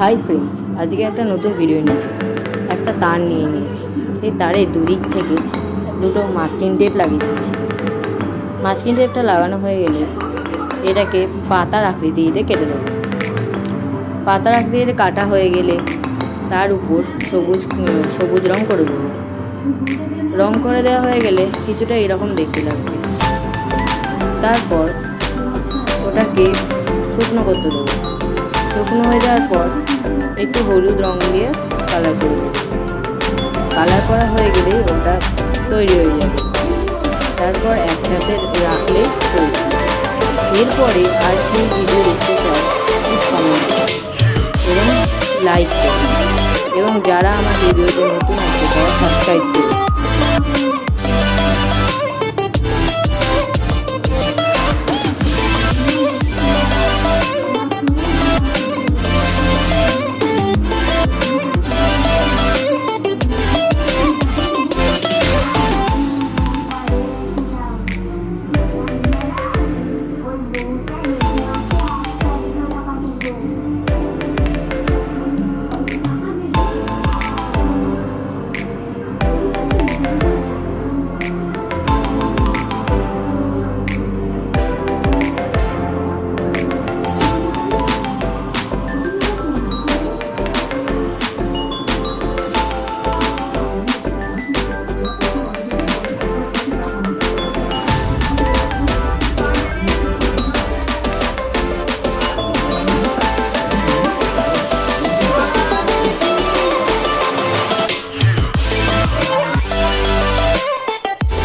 Hi friends, আজকে একটা নতুন ভিডিও নিয়েছি। একটা তার নিয়ে নিয়েছি, সেই তারের দুদিক থেকে দুটো মাস্কিং টেপ লাগিয়ে দিয়েছি। মাস্কিং টেপটা লাগানো হয়ে গেলে এটাকে পাতার আকৃতিতে কেটে দেবো। পাতার আকৃতিতে কাটা হয়ে গেলে তার উপর সবুজ রং করে দেবো। রং করে দেওয়া হয়ে গেলে কিছুটা এরকম দেখতে লাগবে। তারপর ওটাকে শুকনো করতে দেবো। শুকনো হয়ে যাওয়ার পর একটু হলুদ রং দিয়ে কালার করে দেবো। কালার করা হয়ে গেলে ওটা তৈরি হয়ে যাবে। তারপর একসাথে রাখলে চলবে। এরপরে আর কি ভিডিও দেখতে চাও কমেন্ট এবং লাইক করুন, এবং যারা আমার ভিডিওতে নতুন আছে তারা সাবস্ক্রাইব করুন।